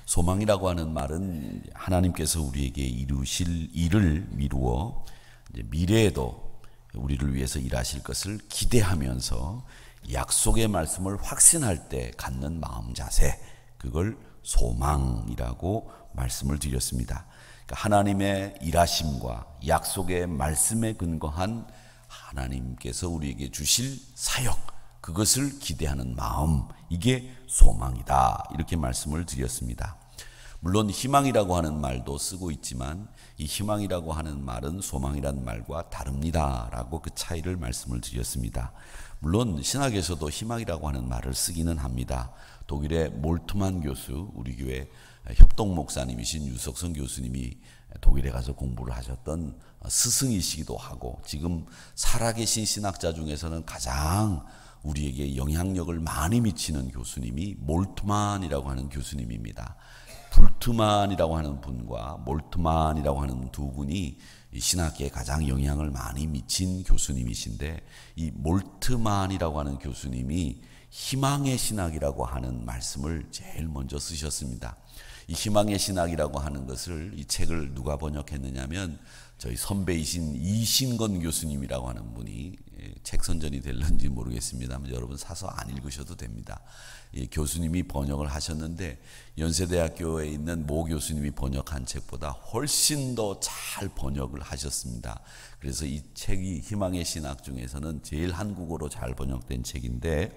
소망이라고 하는 말은 하나님께서 우리에게 이루실 일을 미루어 이제 미래에도 우리를 위해서 일하실 것을 기대하면서 약속의 말씀을 확신할 때 갖는 마음 자세, 그걸 소망이라고 말씀을 드렸습니다. 그러니까 하나님의 일하심과 약속의 말씀에 근거한 하나님께서 우리에게 주실 사역, 그것을 기대하는 마음, 이게 소망이다, 이렇게 말씀을 드렸습니다. 물론 희망이라고 하는 말도 쓰고 있지만 이 희망이라고 하는 말은 소망이라는 말과 다릅니다 라고 그 차이를 말씀을 드렸습니다. 물론 신학에서도 희망이라고 하는 말을 쓰기는 합니다. 독일의 몰트만 교수, 우리 교회 협동 목사님이신 유석선 교수님이 독일에 가서 공부를 하셨던 스승이시기도 하고, 지금 살아계신 신학자 중에서는 가장 우리에게 영향력을 많이 미치는 교수님이 몰트만이라고 하는 교수님입니다. 불트만이라고 하는 분과 몰트만이라고 하는 두 분이 신학계에 가장 영향을 많이 미친 교수님이신데, 이 몰트만이라고 하는 교수님이 희망의 신학이라고 하는 말씀을 제일 먼저 쓰셨습니다. 이 희망의 신학이라고 하는 것을, 이 책을 누가 번역했느냐면 저희 선배이신 이신건 교수님이라고 하는 분이, 책 선전이 될런지 모르겠습니다만 여러분 사서 안 읽으셔도 됩니다. 이 교수님이 번역을 하셨는데 연세대학교에 있는 모 교수님이 번역한 책보다 훨씬 더 잘 번역을 하셨습니다. 그래서 이 책이 희망의 신학 중에서는 제일 한국어로 잘 번역된 책인데,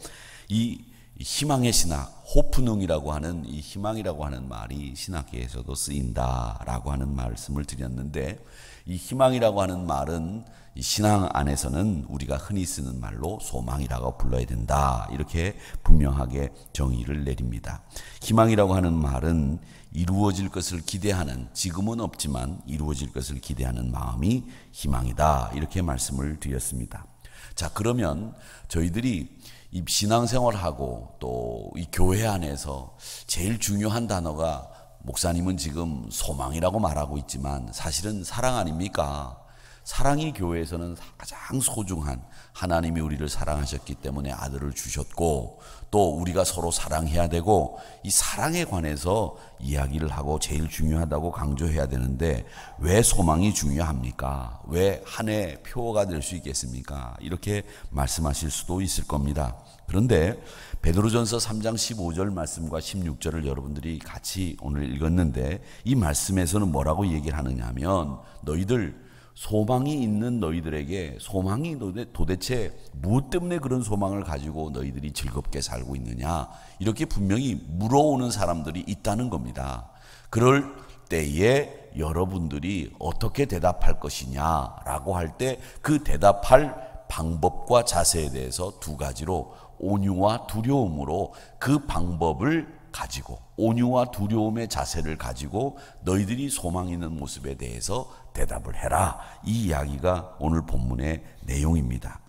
이 희망의 신학, 호프능이라고 하는 이 희망이라고 하는 말이 신학계에서도 쓰인다라고 하는 말씀을 드렸는데, 이 희망이라고 하는 말은 이 신앙 안에서는 우리가 흔히 쓰는 말로 소망이라고 불러야 된다, 이렇게 분명하게 정의를 내립니다. 희망이라고 하는 말은 이루어질 것을 기대하는, 지금은 없지만 이루어질 것을 기대하는 마음이 희망이다, 이렇게 말씀을 드렸습니다. 자, 그러면 저희들이 이 신앙생활하고 또 이 교회 안에서 제일 중요한 단어가, 목사님은 지금 소망이라고 말하고 있지만 사실은 사랑 아닙니까? 사랑이 교회에서는 가장 소중한, 하나님이 우리를 사랑하셨기 때문에 아들을 주셨고, 또 우리가 서로 사랑해야 되고, 이 사랑에 관해서 이야기를 하고 제일 중요하다고 강조해야 되는데 왜 소망이 중요합니까? 왜 한 해 표어가 될 수 있겠습니까? 이렇게 말씀하실 수도 있을 겁니다. 그런데 베드로전서 3장 15절 말씀과 16절을 여러분들이 같이 오늘 읽었는데, 이 말씀에서는 뭐라고 얘기를 하느냐 하면, 너희들 소망이 있는 너희들에게, 소망이 도대체 무엇 때문에 그런 소망을 가지고 너희들이 즐겁게 살고 있느냐, 이렇게 분명히 물어오는 사람들이 있다는 겁니다. 그럴 때에 여러분들이 어떻게 대답할 것이냐라고 할 때 그 대답할 방법과 자세에 대해서 두 가지로, 온유와 두려움으로 그 방법을 가지고, 온유와 두려움의 자세를 가지고 너희들이 소망 있는 모습에 대해서 대답을 해라, 이 이야기가 오늘 본문의 내용입니다.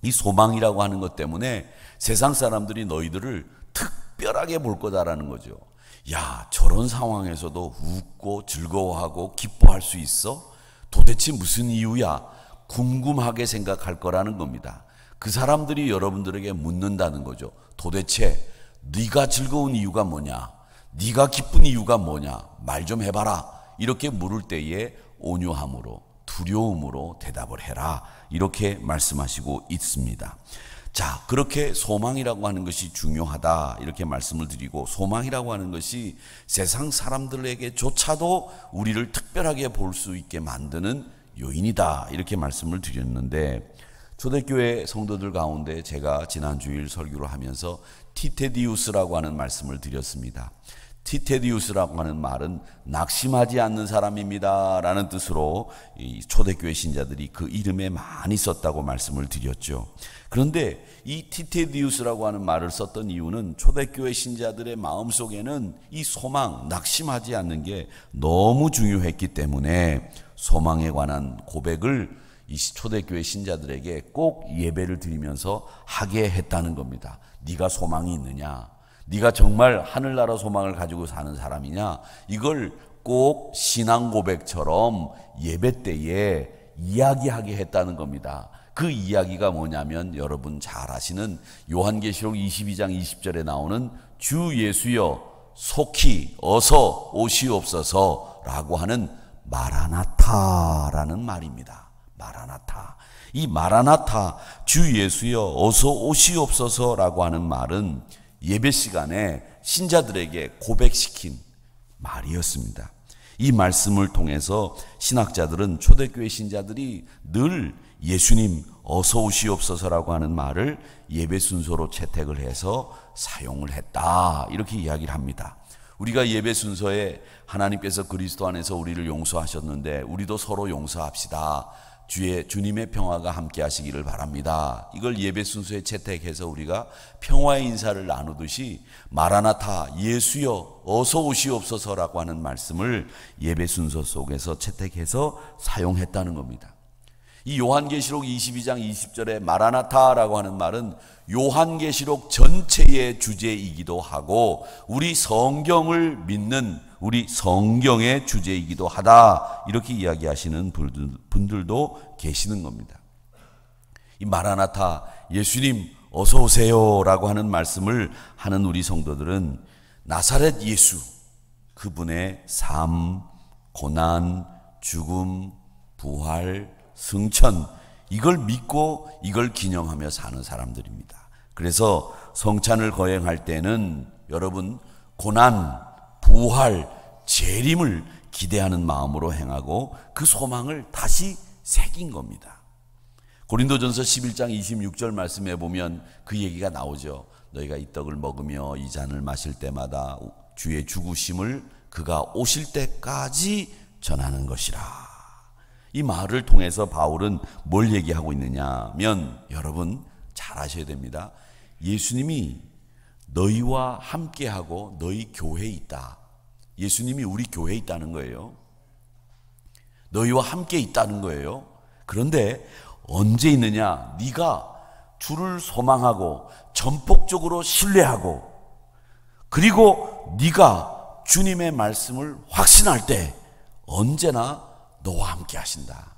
이 소망이라고 하는 것 때문에 세상 사람들이 너희들을 특별하게 볼 거다라는 거죠. 야, 저런 상황에서도 웃고 즐거워하고 기뻐할 수 있어? 도대체 무슨 이유야? 궁금하게 생각할 거라는 겁니다. 그 사람들이 여러분들에게 묻는다는 거죠. 도대체 네가 즐거운 이유가 뭐냐? 네가 기쁜 이유가 뭐냐? 말 좀 해봐라. 이렇게 물을 때에 온유함으로, 두려움으로 대답을 해라, 이렇게 말씀하시고 있습니다. 자, 그렇게 소망이라고 하는 것이 중요하다, 이렇게 말씀을 드리고, 소망이라고 하는 것이 세상 사람들에게조차도 우리를 특별하게 볼 수 있게 만드는 요인이다, 이렇게 말씀을 드렸는데, 초대교회 성도들 가운데 제가 지난 주일 설교를 하면서 티테디우스라고 하는 말씀을 드렸습니다. 티테디우스라고 하는 말은 낙심하지 않는 사람입니다 라는 뜻으로 이 초대교회 신자들이 그 이름에 많이 썼다고 말씀을 드렸죠. 그런데 이 티테디우스라고 하는 말을 썼던 이유는 초대교회 신자들의 마음속에는 이 소망, 낙심하지 않는 게 너무 중요했기 때문에 소망에 관한 고백을 이 초대교회 신자들에게 꼭 예배를 드리면서 하게 했다는 겁니다. 네가 소망이 있느냐? 네가 정말 하늘나라 소망을 가지고 사는 사람이냐? 이걸 꼭 신앙 고백처럼 예배 때에 이야기하게 했다는 겁니다. 그 이야기가 뭐냐면 여러분 잘 아시는 요한계시록 22장 20절에 나오는 주 예수여 속히 어서 오시옵소서라고 하는 마라나타라는 말입니다. 마라나타. 이 마라나타, 주 예수여 어서 오시옵소서라고 하는 말은 예배 시간에 신자들에게 고백시킨 말이었습니다. 이 말씀을 통해서 신학자들은, 초대교회 신자들이 늘 예수님 어서 오시옵소서라고 하는 말을 예배 순서로 채택을 해서 사용을 했다, 이렇게 이야기를 합니다. 우리가 예배 순서에 하나님께서 그리스도 안에서 우리를 용서하셨는데 우리도 서로 용서합시다, 주님의 평화가 함께 하시기를 바랍니다, 이걸 예배 순서에 채택해서 우리가 평화의 인사를 나누듯이 마라나타, 예수여 어서 오시옵소서라고 하는 말씀을 예배 순서 속에서 채택해서 사용했다는 겁니다. 이 요한계시록 22장 20절에 마라나타라고 하는 말은 요한계시록 전체의 주제이기도 하고 우리 성경을 믿는 우리 성경의 주제이기도 하다, 이렇게 이야기하시는 분들도 계시는 겁니다. 이 마라나타, 예수님 어서 오세요 라고 하는 말씀을 하는 우리 성도들은 나사렛 예수, 그분의 삶, 고난, 죽음, 부활, 승천, 이걸 믿고 이걸 기념하며 사는 사람들입니다. 그래서 성찬을 거행할 때는 여러분 고난, 부활, 재림을 기대하는 마음으로 행하고 그 소망을 다시 새긴 겁니다. 고린도전서 11장 26절 말씀에 보면 그 얘기가 나오죠. 너희가 이 떡을 먹으며 이 잔을 마실 때마다 주의 죽으심을 그가 오실 때까지 전하는 것이라. 이 말을 통해서 바울은 뭘 얘기하고 있느냐면, 여러분 잘 아셔야 됩니다. 예수님이 너희와 함께하고 너희 교회에 있다. 예수님이 우리 교회에 있다는 거예요. 너희와 함께 있다는 거예요. 그런데 언제 있느냐? 네가 주를 소망하고 전폭적으로 신뢰하고, 그리고 네가 주님의 말씀을 확신할 때 언제나 너와 함께 하신다.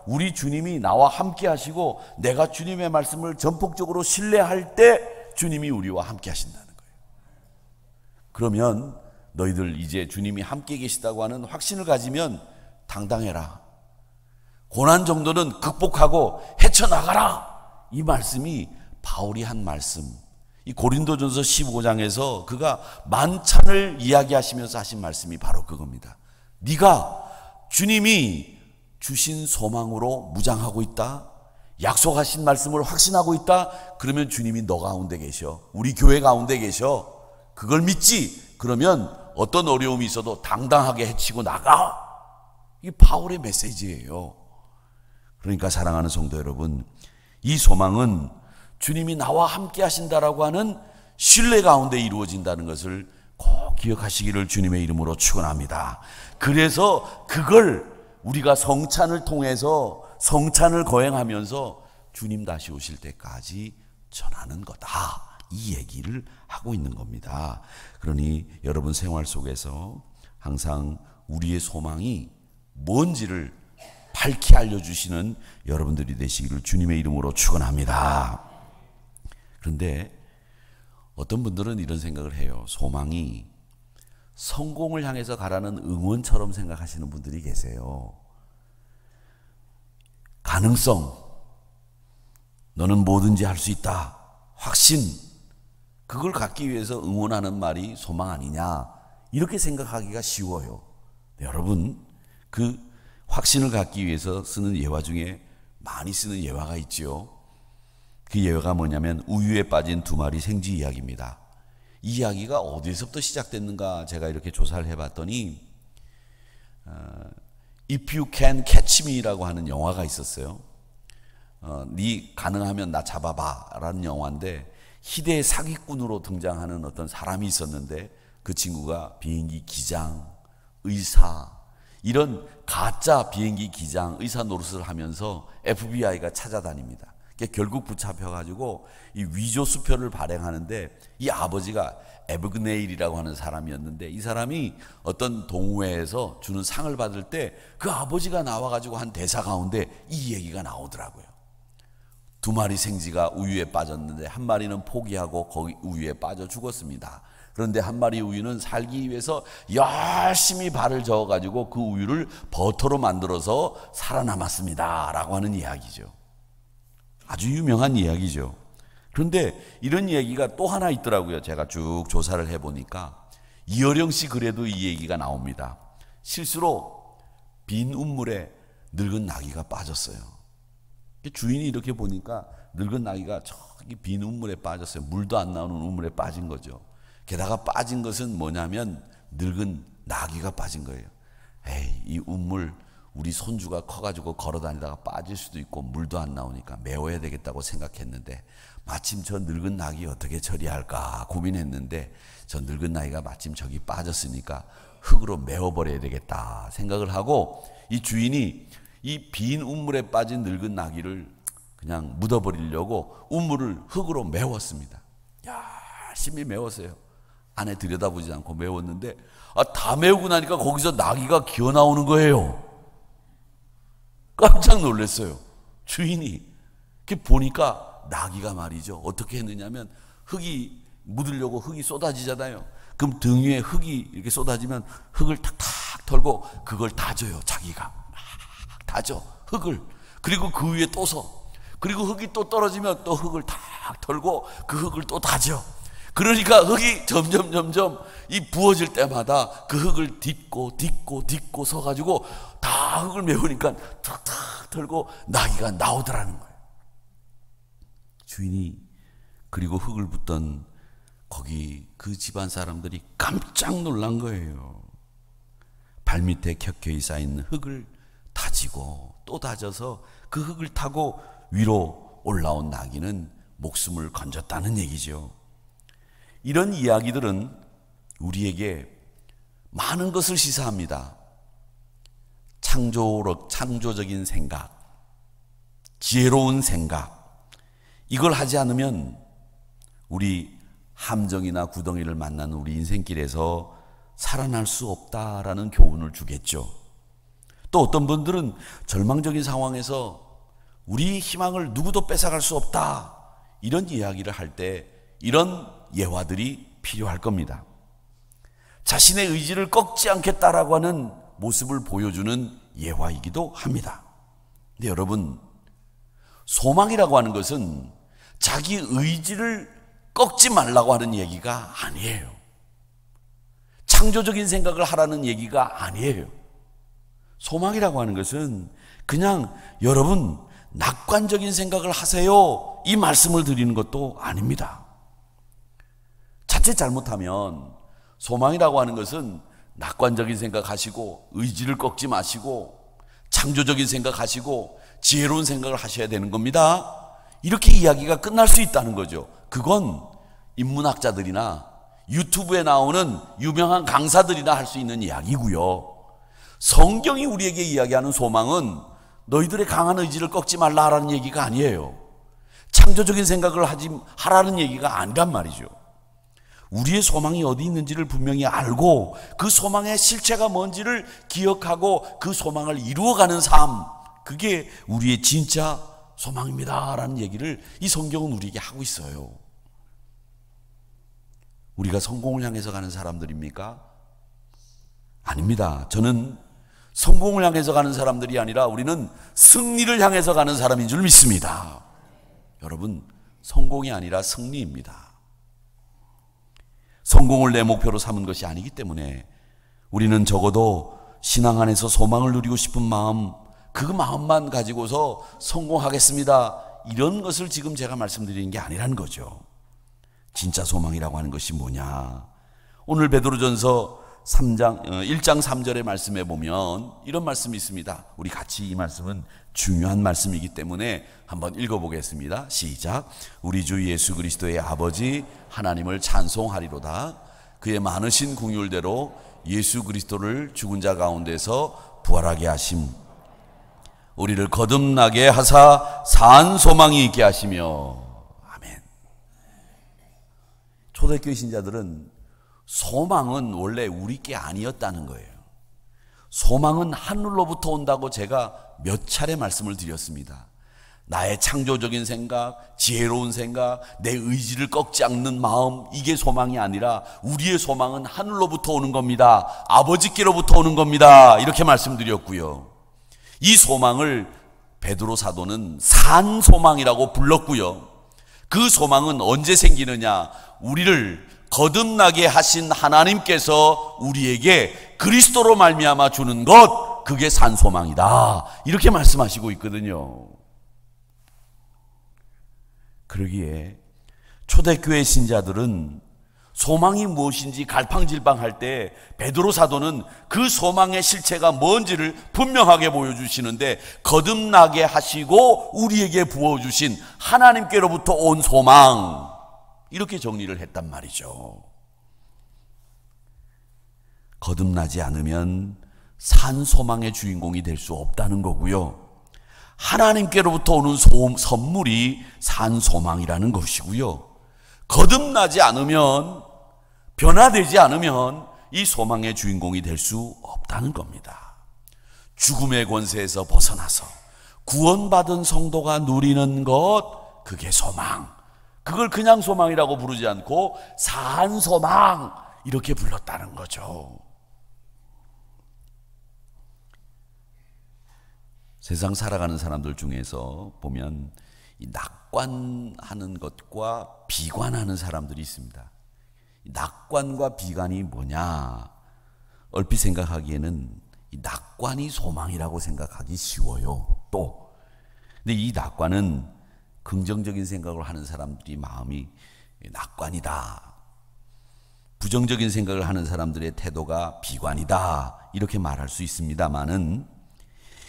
우리 주님이 나와 함께 하시고 내가 주님의 말씀을 전폭적으로 신뢰할 때 주님이 우리와 함께 하신다는 거예요. 그러면 너희들 이제 주님이 함께 계시다고 하는 확신을 가지면 당당해라. 고난 정도는 극복하고 헤쳐나가라. 이 말씀이 바울이 한 말씀. 이 고린도전서 15장에서 그가 만찬을 이야기하시면서 하신 말씀이 바로 그겁니다. 네가 주님이 주신 소망으로 무장하고 있다, 약속하신 말씀을 확신하고 있다, 그러면 주님이 너 가운데 계셔, 우리 교회 가운데 계셔. 그걸 믿지? 그러면 어떤 어려움이 있어도 당당하게 헤치고 나가. 이게 바울의 메시지예요. 그러니까 사랑하는 성도 여러분, 이 소망은 주님이 나와 함께 하신다라고 하는 신뢰 가운데 이루어진다는 것을 꼭 기억하시기를 주님의 이름으로 축원합니다. 그래서 그걸 우리가 성찬을 통해서, 성찬을 거행하면서 주님 다시 오실 때까지 전하는 거다, 이 얘기를 하고 있는 겁니다. 그러니 여러분 생활 속에서 항상 우리의 소망이 뭔지를 밝히 알려주시는 여러분들이 되시기를 주님의 이름으로 축원합니다. 그런데 어떤 분들은 이런 생각을 해요. 소망이 성공을 향해서 가라는 응원처럼 생각하시는 분들이 계세요. 가능성, 너는 뭐든지 할 수 있다, 확신, 그걸 갖기 위해서 응원하는 말이 소망 아니냐, 이렇게 생각하기가 쉬워요. 여러분, 그 확신을 갖기 위해서 쓰는 예화 중에 많이 쓰는 예화가 있죠. 그 예화가 뭐냐면 우유에 빠진 두 마리 생쥐 이야기입니다. 이 이야기가 어디서부터 시작됐는가 제가 이렇게 조사를 해봤더니 If You Can Catch Me라고 하는 영화가 있었어요. 네 가능하면 나 잡아봐 라는 영화인데, 희대의 사기꾼으로 등장하는 어떤 사람이 있었는데 그 친구가 비행기 기장, 의사, 이런 가짜 비행기 기장, 의사 노릇을 하면서 FBI가 찾아다닙니다. 결국 붙잡혀가지고 이 위조 수표를 발행하는데, 이 아버지가 에브그네일이라고 하는 사람이었는데, 이 사람이 어떤 동호회에서 주는 상을 받을 때 그 아버지가 나와가지고 한 대사 가운데 이 얘기가 나오더라고요. 두 마리 생쥐가 우유에 빠졌는데 한 마리는 포기하고 거기 우유에 빠져 죽었습니다. 그런데 한 마리 우유는 살기 위해서 열심히 발을 저어가지고 그 우유를 버터로 만들어서 살아남았습니다 라고 하는 이야기죠. 아주 유명한 이야기죠. 그런데 이런 얘기가 또 하나 있더라고요. 제가 쭉 조사를 해보니까 이어령 씨 글에도 이 얘기가 나옵니다. 실수로 빈 우물에 늙은 나귀가 빠졌어요. 주인이 이렇게 보니까 늙은 나귀가 저기 빈 우물에 빠졌어요. 물도 안 나오는 우물에 빠진 거죠. 게다가 빠진 것은 뭐냐면 늙은 나귀가 빠진 거예요. 에이, 이 우물 우리 손주가 커가지고 걸어다니다가 빠질 수도 있고 물도 안 나오니까 메워야 되겠다고 생각했는데 마침 저 늙은 나귀 어떻게 처리할까 고민했는데 저 늙은 나귀가 마침 저기 빠졌으니까 흙으로 메워버려야 되겠다 생각을 하고 이 주인이 이 빈 우물에 빠진 늙은 나귀를 그냥 묻어버리려고 우물을 흙으로 메웠습니다. 열심히 메웠어요. 안에 들여다보지 않고 메웠는데 다 메우고 나니까 거기서 나귀가 기어 나오는 거예요. 깜짝 놀랐어요. 주인이 이렇게 보니까 나귀가 말이죠. 어떻게 했느냐면 흙이 묻으려고 흙이 쏟아지잖아요. 그럼 등 위에 흙이 이렇게 쏟아지면 흙을 탁탁 털고 그걸 다져요. 자기가 막 다져 흙을. 그리고 그 위에 또 서. 그리고 흙이 또 떨어지면 또 흙을 탁 털고 그 흙을 또 다져. 그러니까 흙이 점점 이 부어질 때마다 그 흙을 딛고 서가지고 다 흙을 메우니까 탁탁 털고 나귀가 나오더라는 거예요. 주인이 그리고 흙을 붓던 거기 그 집안 사람들이 깜짝 놀란 거예요. 발밑에 켜켜이 쌓인 흙을 다지고 또 다져서 그 흙을 타고 위로 올라온 나귀는 목숨을 건졌다는 얘기죠. 이런 이야기들은 우리에게 많은 것을 시사합니다. 창조적인 생각, 지혜로운 생각, 이걸 하지 않으면 우리 함정이나 구덩이를 만나는 우리 인생길에서 살아날 수 없다라는 교훈을 주겠죠. 또 어떤 분들은 절망적인 상황에서 우리 희망을 누구도 뺏어갈 수 없다, 이런 이야기를 할 때 이런 예화들이 필요할 겁니다. 자신의 의지를 꺾지 않겠다라고 하는 모습을 보여주는 예화이기도 합니다. 근데 여러분, 소망이라고 하는 것은 자기 의지를 꺾지 말라고 하는 얘기가 아니에요. 창조적인 생각을 하라는 얘기가 아니에요. 소망이라고 하는 것은 그냥 여러분 낙관적인 생각을 하세요, 이 말씀을 드리는 것도 아닙니다. 자칫 잘못하면 소망이라고 하는 것은 낙관적인 생각하시고 의지를 꺾지 마시고 창조적인 생각하시고 지혜로운 생각을 하셔야 되는 겁니다, 이렇게 이야기가 끝날 수 있다는 거죠. 그건 인문학자들이나 유튜브에 나오는 유명한 강사들이나 할 수 있는 이야기고요. 성경이 우리에게 이야기하는 소망은 너희들의 강한 의지를 꺾지 말라라는 얘기가 아니에요. 창조적인 생각을 하라는 얘기가 아니란 말이죠. 우리의 소망이 어디 있는지를 분명히 알고 그 소망의 실체가 뭔지를 기억하고 그 소망을 이루어가는 삶, 그게 우리의 진짜 소망입니다 라는 얘기를 이 성경은 우리에게 하고 있어요. 우리가 성공을 향해서 가는 사람들입니까? 아닙니다. 저는 성공을 향해서 가는 사람들이 아니라 우리는 승리를 향해서 가는 사람인 줄 믿습니다. 여러분, 성공이 아니라 승리입니다. 성공을 내 목표로 삼은 것이 아니기 때문에 우리는 적어도 신앙 안에서 소망을 누리고 싶은 마음, 그 마음만 가지고서 성공하겠습니다, 이런 것을 지금 제가 말씀드리는 게 아니라는 거죠. 진짜 소망이라고 하는 것이 뭐냐? 오늘 베드로전서 1장 3절의 말씀에 보면 이런 말씀이 있습니다. 우리 같이 이 말씀은 중요한 말씀이기 때문에 한번 읽어보겠습니다. 시작. 우리 주 예수 그리스도의 아버지 하나님을 찬송하리로다. 그의 많으신 긍휼대로 예수 그리스도를 죽은 자 가운데서 부활하게 하심, 우리를 거듭나게 하사 산 소망이 있게 하시며. 아멘. 초대교회 신자들은 소망은 원래 우리 게 아니었다는 거예요. 소망은 하늘로부터 온다고 제가 몇 차례 말씀을 드렸습니다. 나의 창조적인 생각, 지혜로운 생각, 내 의지를 꺾지 않는 마음, 이게 소망이 아니라 우리의 소망은 하늘로부터 오는 겁니다. 아버지께로부터 오는 겁니다. 이렇게 말씀드렸고요. 이 소망을 베드로 사도는 산 소망이라고 불렀고요. 그 소망은 언제 생기느냐? 우리를 거듭나게 하신 하나님께서 우리에게 그리스도로 말미암아 주는 것, 그게 산 소망이다. 이렇게 말씀하시고 있거든요. 그러기에 초대교회 신자들은 소망이 무엇인지 갈팡질팡할 때 베드로 사도는 그 소망의 실체가 뭔지를 분명하게 보여주시는데, 거듭나게 하시고 우리에게 부어주신 하나님께로부터 온 소망, 이렇게 정리를 했단 말이죠. 거듭나지 않으면 산 소망의 주인공이 될 수 없다는 거고요. 하나님께로부터 오는 선물이 산 소망이라는 것이고요. 거듭나지 않으면, 변화되지 않으면 이 소망의 주인공이 될 수 없다는 겁니다. 죽음의 권세에서 벗어나서 구원받은 성도가 누리는 것, 그게 소망. 그걸 그냥 소망이라고 부르지 않고 산 소망, 이렇게 불렀다는 거죠. 세상 살아가는 사람들 중에서 보면 이 낙관하는 것과 비관하는 사람들이 있습니다. 낙관과 비관이 뭐냐? 얼핏 생각하기에는 이 낙관이 소망이라고 생각하기 쉬워요. 근데 이 낙관은 긍정적인 생각을 하는 사람들이 마음이 낙관이다. 부정적인 생각을 하는 사람들의 태도가 비관이다. 이렇게 말할 수 있습니다만은,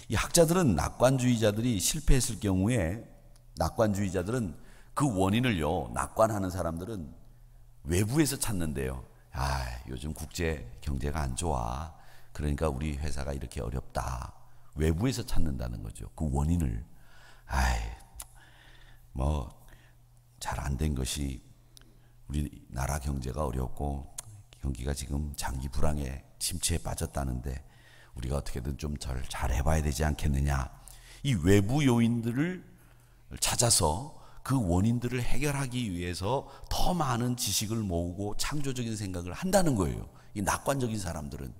이 학자들은 낙관주의자들이 실패했을 경우에, 낙관주의자들은 그 원인을요, 낙관하는 사람들은 외부에서 찾는데요. 요즘 국제 경제가 안 좋아. 그러니까 우리 회사가 이렇게 어렵다. 외부에서 찾는다는 거죠. 그 원인을. 잘 안 된 것이 우리나라 경제가 어렵고 경기가 지금 장기 불황에 침체에 빠졌다는데 우리가 어떻게든 좀 잘 해봐야 되지 않겠느냐. 이 외부 요인들을 찾아서 그 원인들을 해결하기 위해서 더 많은 지식을 모으고 창조적인 생각을 한다는 거예요. 이 낙관적인 사람들은.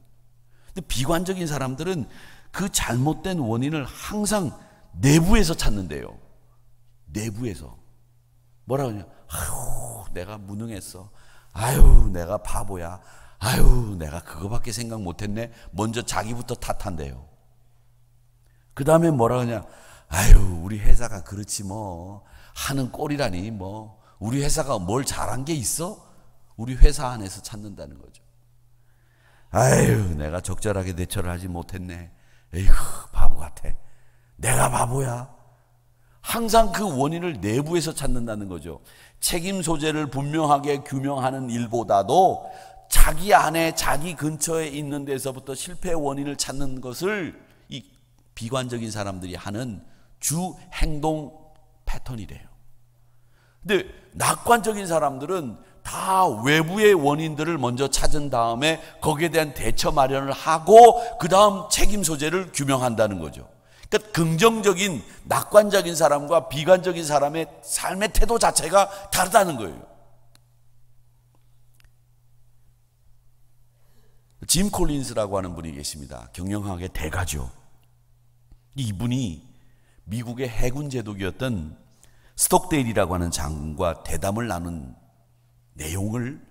근데 비관적인 사람들은 그 잘못된 원인을 항상 내부에서 찾는데요. 내부에서. 뭐라고 하냐? 내가 무능했어. 내가 바보야. 내가 그거밖에 생각 못했네. 먼저 자기부터 탓한대요. 그 다음에 뭐라 하냐? 우리 회사가 그렇지 뭐. 하는 꼴이라니 뭐. 우리 회사가 뭘 잘한 게 있어? 우리 회사 안에서 찾는다는 거죠. 내가 적절하게 대처를 하지 못했네. 에이구, 바보 같아. 내가 바보야. 항상 그 원인을 내부에서 찾는다는 거죠. 책임 소재를 분명하게 규명하는 일보다도 자기 안에, 자기 근처에 있는 데서부터 실패의 원인을 찾는 것을 이 비관적인 사람들이 하는 주 행동 패턴이래요. 근데 낙관적인 사람들은 다 외부의 원인들을 먼저 찾은 다음에 거기에 대한 대처 마련을 하고 그 다음 책임 소재를 규명한다는 거죠. 그러니까 긍정적인 낙관적인 사람과 비관적인 사람의 삶의 태도 자체가 다르다는 거예요. 짐 콜린스라고 하는 분이 계십니다. 경영학의 대가죠. 이분이 미국의 해군 제독이었던 스톡데일이라고 하는 장군과 대담을 나눈 내용을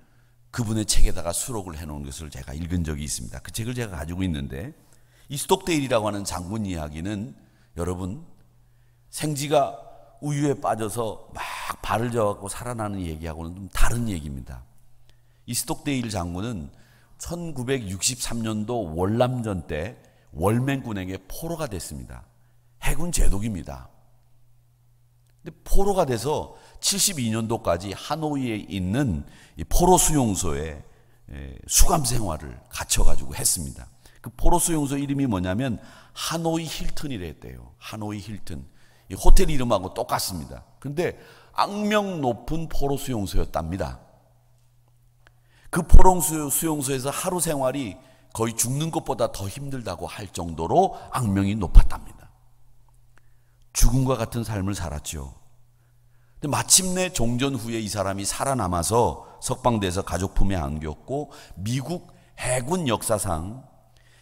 그분의 책에다가 수록을 해놓은 것을 제가 읽은 적이 있습니다. 그 책을 제가 가지고 있는데, 이 스톡데일이라고 하는 장군 이야기는 여러분, 생쥐가 우유에 빠져서 막 발을 저어갖고 살아나는 얘기하고는 좀 다른 얘기입니다. 이 스톡데일 장군은 1963년도 월남전 때 월맹군에게 포로가 됐습니다. 해군 제독입니다. 근데 포로가 돼서 72년도까지 하노이에 있는 이 포로 수용소에 수감 생활을 갇혀가지고 했습니다. 그 포로 수용소 이름이 뭐냐면 하노이 힐튼이랬대요. 하노이 힐튼. 이 호텔 이름하고 똑같습니다. 근데 악명 높은 포로 수용소였답니다. 그 포로 수용소에서 하루 생활이 거의 죽는 것보다 더 힘들다고 할 정도로 악명이 높았답니다. 죽음과 같은 삶을 살았죠. 근데 마침내 종전 후에 이 사람이 살아남아서 석방돼서 가족 품에 안겼고 미국 해군 역사상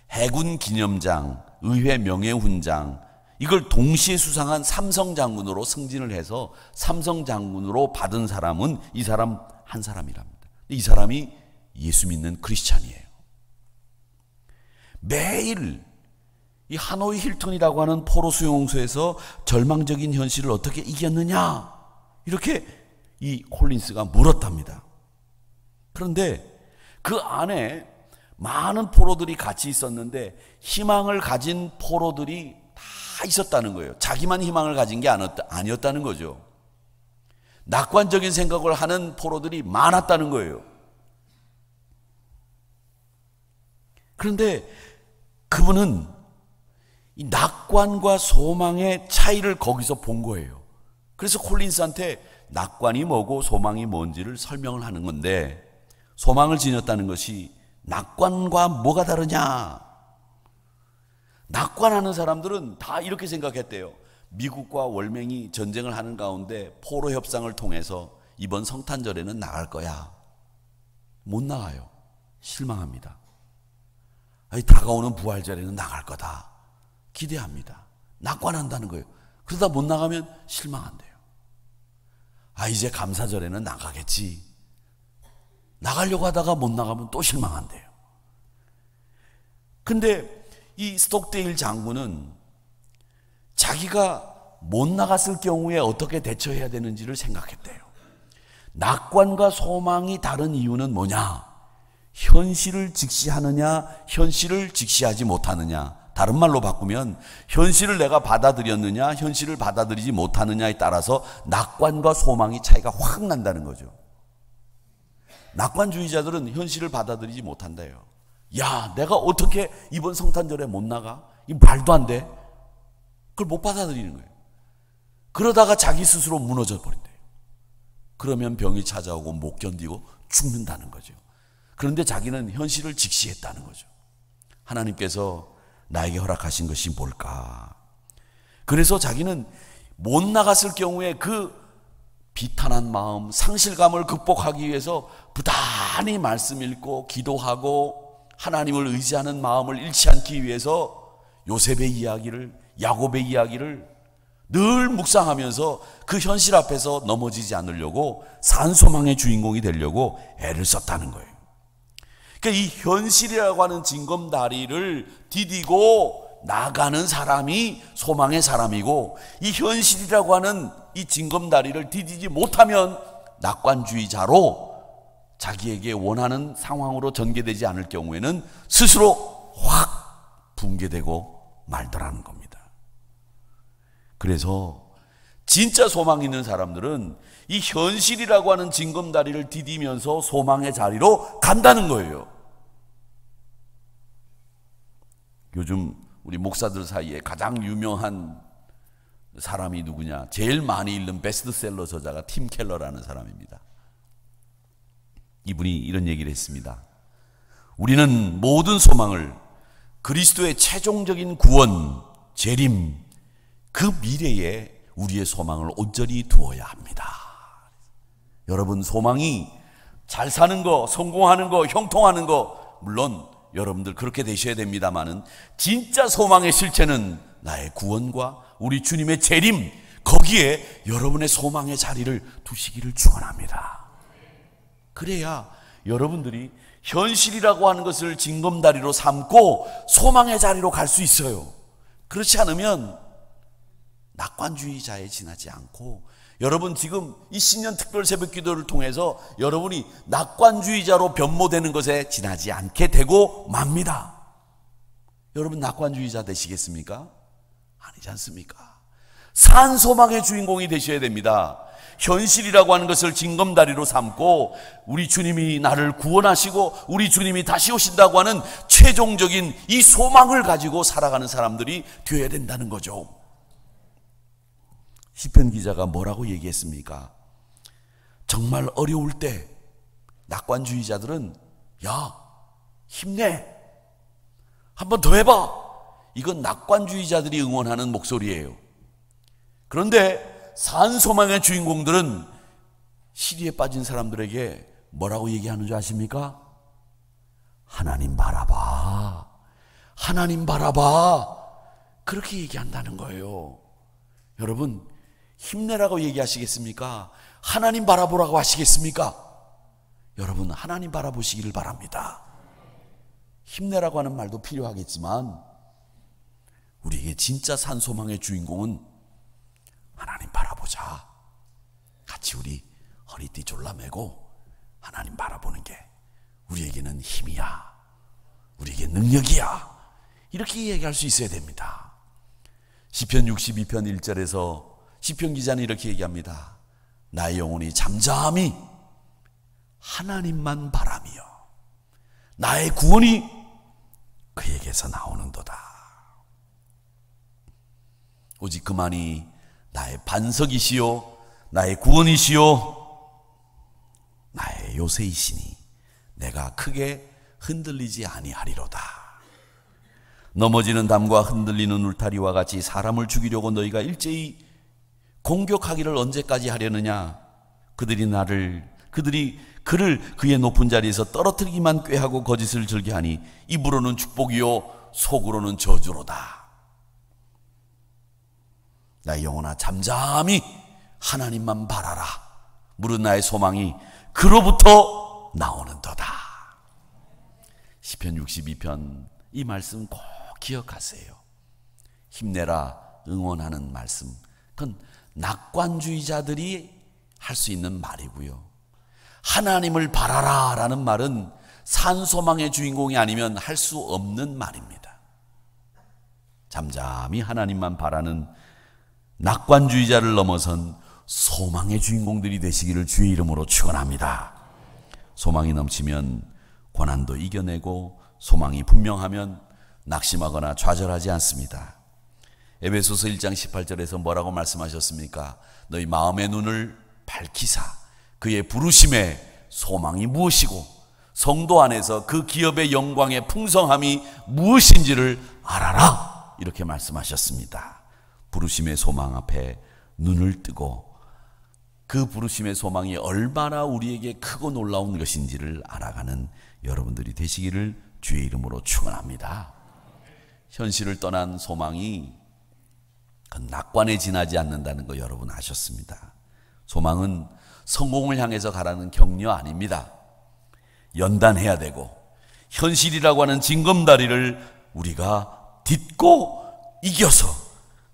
해군 기념장, 의회 명예훈장 이걸 동시에 수상한 삼성 장군으로 승진을 해서 삼성 장군으로 받은 사람은 이 사람 한 사람이랍니다. 이 사람이 예수 믿는 크리스찬이에요. 매일 이 하노이 힐튼이라고 하는 포로 수용소에서 절망적인 현실을 어떻게 이겼느냐 이렇게 이 콜린스가 물었답니다. 그런데 그 안에 많은 포로들이 같이 있었는데 희망을 가진 포로들이 다 있었다는 거예요. 자기만 희망을 가진 게 아니었다는 거죠. 낙관적인 생각을 하는 포로들이 많았다는 거예요. 그런데 그분은 이 낙관과 소망의 차이를 거기서 본 거예요. 그래서 콜린스한테 낙관이 뭐고 소망이 뭔지를 설명을 하는 건데, 소망을 지녔다는 것이 낙관과 뭐가 다르냐? 낙관하는 사람들은 다 이렇게 생각했대요. 미국과 월맹이 전쟁을 하는 가운데 포로 협상을 통해서 이번 성탄절에는 나갈 거야. 못 나가요. 실망합니다. 다가오는 부활절에는 나갈 거다. 기대합니다. 낙관한다는 거예요. 그러다 못 나가면 실망한대요. 이제 감사절에는 나가겠지. 나가려고 하다가 못 나가면 또 실망한대요. 근데 이 스톡데일 장군은 자기가 못 나갔을 경우에 어떻게 대처해야 되는지를 생각했대요. 낙관과 소망이 다른 이유는 뭐냐? 현실을 직시하느냐, 현실을 직시하지 못하느냐. 다른 말로 바꾸면 현실을 내가 받아들였느냐, 현실을 받아들이지 못하느냐에 따라서 낙관과 소망이 차이가 확 난다는 거죠. 낙관주의자들은 현실을 받아들이지 못한대요. 야, 내가 어떻게 이번 성탄절에 못 나가? 이 말도 안 돼. 그걸 못 받아들이는 거예요. 그러다가 자기 스스로 무너져 버린대요. 그러면 병이 찾아오고 못 견디고 죽는다는 거죠. 그런데 자기는 현실을 직시했다는 거죠. 하나님께서 나에게 허락하신 것이 뭘까? 그래서 자기는 못 나갔을 경우에 그 비탄한 마음, 상실감을 극복하기 위해서 부단히 말씀 읽고 기도하고 하나님을 의지하는 마음을 잃지 않기 위해서 요셉의 이야기를, 야곱의 이야기를 늘 묵상하면서 그 현실 앞에서 넘어지지 않으려고 산소망의 주인공이 되려고 애를 썼다는 거예요. 그러니까 이 현실이라고 하는 징검다리를 디디고 나가는 사람이 소망의 사람이고, 이 현실이라고 하는 이 징검다리를 디디지 못하면 낙관주의자로 자기에게 원하는 상황으로 전개되지 않을 경우에는 스스로 확 붕괴되고 말더라는 겁니다. 그래서 진짜 소망 있는 사람들은 이 현실이라고 하는 징검다리를 디디면서 소망의 자리로 간다는 거예요. 요즘 우리 목사들 사이에 가장 유명한 사람이 누구냐? 제일 많이 읽는 베스트셀러 저자가 팀 켈러라는 사람입니다. 이분이 이런 얘기를 했습니다. 우리는 모든 소망을 그리스도의 최종적인 구원, 재림, 그 미래에 우리의 소망을 온전히 두어야 합니다. 여러분, 소망이 잘 사는 거, 성공하는 거, 형통하는 거, 물론 여러분들 그렇게 되셔야 됩니다만은, 진짜 소망의 실체는 나의 구원과 우리 주님의 재림, 거기에 여러분의 소망의 자리를 두시기를 축원합니다. 그래야 여러분들이 현실이라고 하는 것을 징검다리로 삼고 소망의 자리로 갈 수 있어요. 그렇지 않으면 낙관주의자에 지나지 않고, 여러분 지금 이 신년 특별 새벽 기도를 통해서 여러분이 낙관주의자로 변모되는 것에 지나지 않게 되고 맙니다. 여러분 낙관주의자 되시겠습니까? 아니지 않습니까? 산소망의 주인공이 되셔야 됩니다. 현실이라고 하는 것을 징검다리로 삼고 우리 주님이 나를 구원하시고 우리 주님이 다시 오신다고 하는 최종적인 이 소망을 가지고 살아가는 사람들이 되어야 된다는 거죠. 시편 기자가 뭐라고 얘기했습니까? 정말 어려울 때 낙관주의자들은 야, 힘내, 한 번 더 해봐, 이건 낙관주의자들이 응원하는 목소리예요. 그런데 산소망의 주인공들은 시리에 빠진 사람들에게 뭐라고 얘기하는 줄 아십니까? 하나님 바라봐, 하나님 바라봐, 그렇게 얘기한다는 거예요. 여러분, 힘내라고 얘기하시겠습니까? 하나님 바라보라고 하시겠습니까? 여러분, 하나님 바라보시기를 바랍니다. 힘내라고 하는 말도 필요하겠지만 우리에게 진짜 산소망의 주인공은 하나님 바라보자. 같이 우리 허리띠 졸라매고 하나님 바라보는 게 우리에게는 힘이야, 우리에게 능력이야, 이렇게 얘기할 수 있어야 됩니다. 시편 62편 1절에서 시편 기자는 이렇게 얘기합니다. 나의 영혼이 잠잠히 하나님만 바라며 나의 구원이 그에게서 나오는도다. 오직 그만이 나의 반석이시요 나의 구원이시요 나의 요새이시니 내가 크게 흔들리지 아니하리로다. 넘어지는 담과 흔들리는 울타리와 같이 사람을 죽이려고 너희가 일제히 공격하기를 언제까지 하려느냐. 그들이 그를 그의 높은 자리에서 떨어뜨리기만 꾀하고 거짓을 즐겨하니 입으로는 축복이요 속으로는 저주로다. 나의 영혼아 잠잠히 하나님만 바라라. 무릇 나의 소망이 그로부터 나오는도다. 시편 62편 이 말씀 꼭 기억하세요. 힘내라 응원하는 말씀, 그건 낙관주의자들이 할 수 있는 말이고요. 하나님을 바라라 라는 말은 산소망의 주인공이 아니면 할 수 없는 말입니다. 잠잠히 하나님만 바라는 낙관주의자를 넘어선 소망의 주인공들이 되시기를 주의 이름으로 축원합니다. 소망이 넘치면 고난도 이겨내고 소망이 분명하면 낙심하거나 좌절하지 않습니다. 에베소서 1장 18절에서 뭐라고 말씀하셨습니까? 너희 마음의 눈을 밝히사 그의 부르심의 소망이 무엇이고 성도 안에서 그 기업의 영광의 풍성함이 무엇인지를 알아라, 이렇게 말씀하셨습니다. 부르심의 소망 앞에 눈을 뜨고 그 부르심의 소망이 얼마나 우리에게 크고 놀라운 것인지를 알아가는 여러분들이 되시기를 주의 이름으로 축원합니다. 현실을 떠난 소망이 그 낙관에 지나지 않는다는 거 여러분 아셨습니다. 소망은 성공을 향해서 가라는 격려 아닙니다. 연단해야 되고 현실이라고 하는 징검다리를 우리가 딛고 이겨서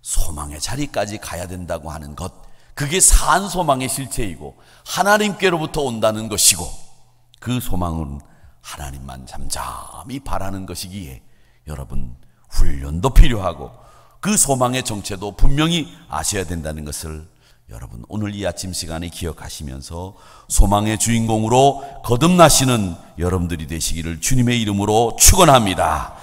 소망의 자리까지 가야 된다고 하는 것, 그게 산 소망의 실체이고 하나님께로부터 온다는 것이고 그 소망은 하나님만 잠잠히 바라는 것이기에 여러분 훈련도 필요하고 그 소망의 정체도 분명히 아셔야 된다는 것을 여러분 오늘 이 아침 시간에 기억하시면서 소망의 주인공으로 거듭나시는 여러분들이 되시기를 주님의 이름으로 축원합니다.